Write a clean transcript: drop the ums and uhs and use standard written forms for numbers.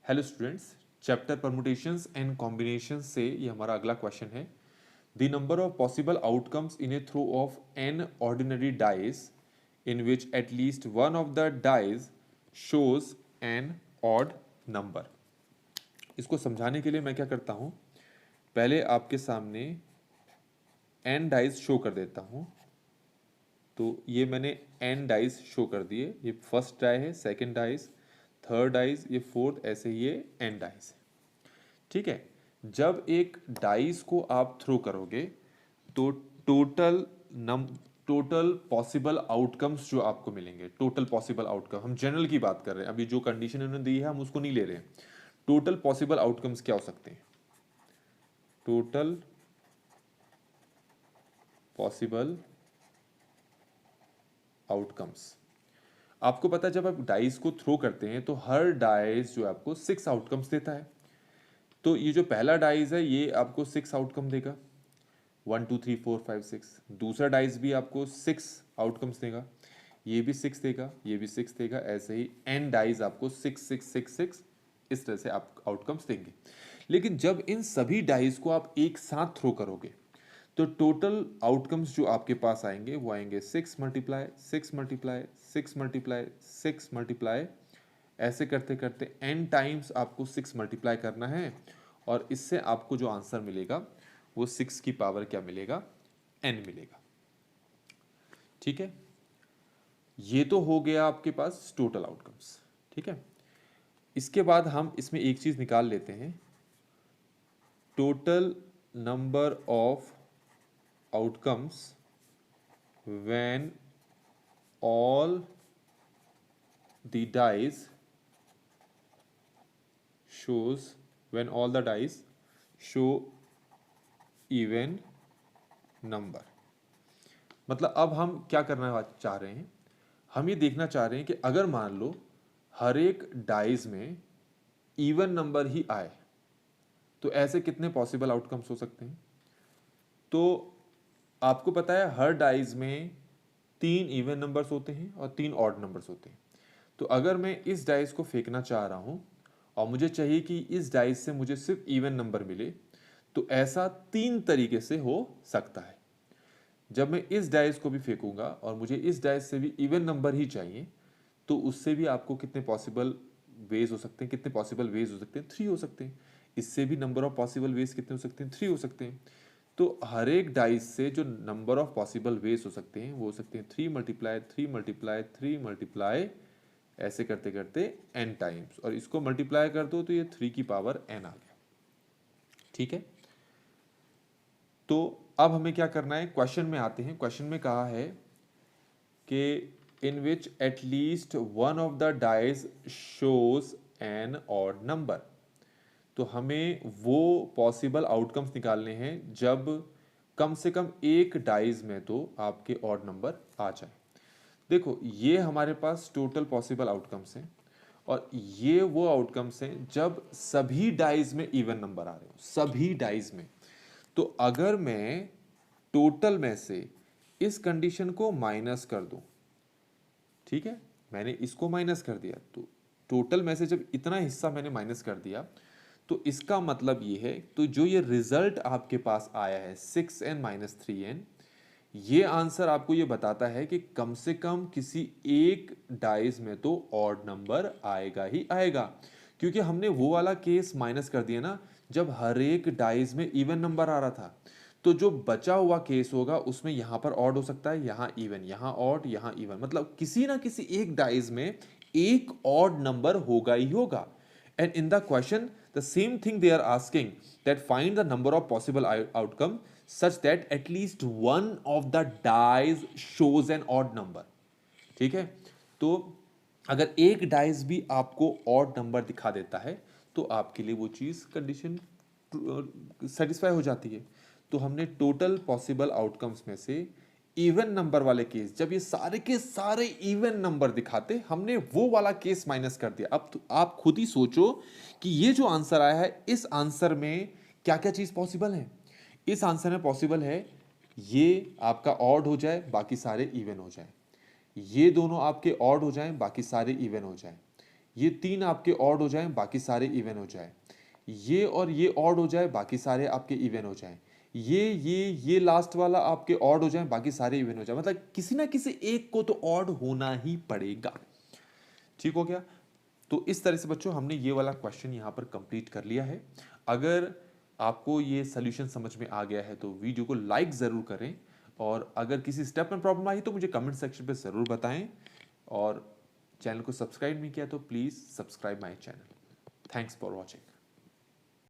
Hello students, chapter permutations and combinations से ये हमारा अगला क्वेश्चन है। The number of possible outcomes in a throw of an ordinary dice in which at least one of the dies shows an odd number. इसको समझाने के लिए मैं क्या करता हूँ, पहले आपके सामने एन डाइज शो कर देता हूँ। तो ये मैंने एन डाइस शो कर दिए। ये फर्स्ट डाई है, सेकंड डाइस, थर्ड डाइस, ये फोर्थ, ऐसे ही ये एन डाइस है। ठीक है। जब एक डाइस को आप थ्रो करोगे तो टोटल नम टोटल पॉसिबल आउटकम्स जो आपको मिलेंगे, टोटल पॉसिबल आउटकम, हम जनरल की बात कर रहे हैं, अभी जो कंडीशन इन्होंने दी है हम उसको नहीं ले रहे हैं। टोटल पॉसिबल आउटकम्स क्या हो सकते हैं? टोटल पॉसिबल आउटकम्स, आपको पता है जब आप डाइस को थ्रो करते हैं तो हर डाइस जो आपको 6 आउटकम्स देता है। तो ये जो पहला डाइस है ये आपको 6 आउटकम देगा, 1 2 3 4 5 6। दूसरा डाइस भी आपको 6 आउटकम्स देगा, ये भी 6 देगा, ये भी 6 देगा, ऐसे ही एन डाइस आपको 6 6 6 6 इस तरह से आप आउटकम्स देंगे। लेकिन जब इन सभी डाइस को आप एक साथ थ्रो करोगे तो टोटल आउटकम्स जो आपके पास आएंगे वो आएंगे 6 मल्टीप्लाई 6 मल्टीप्लाई 6 मल्टीप्लाई 6 मल्टीप्लाई, ऐसे करते करते n टाइम्स आपको 6 मल्टीप्लाई करना है और इससे आपको जो आंसर मिलेगा वो 6 की पावर क्या मिलेगा? n मिलेगा। ठीक है, ये तो हो गया आपके पास टोटल आउटकम्स। ठीक है, इसके बाद हम इसमें एक चीज निकाल लेते हैं, total number of outcomes when all the dice shows when all the dice show even number। मतलब अब हम क्या करना चाह रहे हैं, हम ये देखना चाह रहे हैं कि अगर मान लो हर एक डाइस में इवन नंबर ही आए तो ऐसे कितने पॉसिबल आउटकम्स हो सकते हैं। तो आपको पता है हर डाइस में 3 इवन नंबर्स होते हैं और 3 ऑड नंबर्स होते हैं। तो अगर मैं इस डाइस को फेंकना चाह रहा हूं और मुझे चाहिए कि इस डाइस से मुझे सिर्फ इवन नंबर मिले, तो ऐसा 3 तरीके से हो सकता है। जब मैं इस डाइस को भी फेंकूंगा और मुझे इस डाइस से भी इवन नंबर ही चाहिए, तो उससे भी आपको कितने पॉसिबल वेज हो सकते हैं? कितने पॉसिबल वेज हो सकते हैं? 3 हो सकते हैं। इससे भी नंबर ऑफ पॉसिबल वेज कितने हो सकते हैं? 3 हो सकते हैं। तो हर एक डाइस से जो नंबर ऑफ पॉसिबल वेज हो सकते हैं वो हो सकते हैं 3 मल्टीप्लाई 3 मल्टीप्लाई 3 मल्टीप्लाई, ऐसे करते करते n टाइम्स, और इसको मल्टीप्लाई कर दो तो ये 3 की पावर n आ गया। ठीक है, तो अब हमें क्या करना है, क्वेश्चन में आते हैं। क्वेश्चन में कहा है कि in which at least one of the dies shows an odd number. तो हमें वो पॉसिबल आउटकम्स निकालने हैं जब कम से कम एक डाइज में तो आपके ऑड नंबर आ जाए। देखो ये हमारे पास टोटल पॉसिबल आउटकम्स हैं और ये वो आउटकम्स हैं जब सभी डाइज में इवन नंबर आ रहे हो, सभी डाइज में। तो अगर मैं टोटल में से इस कंडीशन को माइनस कर दूं, ठीक है, मैंने इसको माइनस कर दिया, तो टोटल में से जब इतना हिस्सा मैंने माइनस कर दिया तो इसका मतलब ये है, तो जो ये रिजल्ट आपके पास आया है 6n माइनस 3n, ये आंसर आपको ये बताता है कि कम से कम किसी एक डाइस में तो ऑड नंबर आएगा ही आएगा, क्योंकि हमने वो वाला केस माइनस कर दिया ना जब हर एक डाइस में इवन नंबर आ रहा था। तो जो बचा हुआ केस होगा उसमें यहां पर ऑड हो सकता है, यहां इवन, यहां ऑड, यहां इवन, मतलब किसी ना किसी एक डाइस में एक ऑड नंबर होगा ही होगा। And in the question, the same thing they are asking, that find the number of possible outcome such that at least one of the dice shows an odd number। ठीक है, तो अगर एक dice भी आपको odd number दिखा देता है तो आपके लिए वो चीज कंडीशन सेटिस्फाई हो जाती है। तो हमने टोटल पॉसिबल आउटकम्स में से इवन नंबर वाले केस, जब ये सारे के सारे इवन नंबर दिखाते, हमने वो वाला केस माइनस कर दिया। अब तो आप खुद ही सोचो कि ये जो आंसर आया है इस आंसर में क्या क्या चीज पॉसिबल है। इस आंसर में पॉसिबल है ये आपका ऑड हो जाए बाकी सारे इवन हो जाए, ये दोनों आपके ऑड हो जाएं बाकी सारे इवन हो जाएं, ये 3 आपके ऑड हो जाएं, बाकी सारे इवन हो जाए, ये और ये ऑड हो जाए, बाकी सारे आपके इवन हो जाएं, ये लास्ट वाला आपके ऑड हो जाए, बाकी सारे इवन हो जाए। मतलब किसी ना किसी एक को तो ऑड होना ही पड़ेगा। ठीक हो गया। तो इस तरह से बच्चों हमने ये वाला क्वेश्चन यहाँ पर कंप्लीट कर लिया है। अगर आपको ये सोल्यूशन समझ में आ गया है तो वीडियो को लाइक ज़रूर करें, और अगर किसी स्टेप में प्रॉब्लम आई तो मुझे कमेंट सेक्शन पे ज़रूर बताएं, और चैनल को सब्सक्राइब नहीं किया तो please subscribe my channel. Thanks for watching.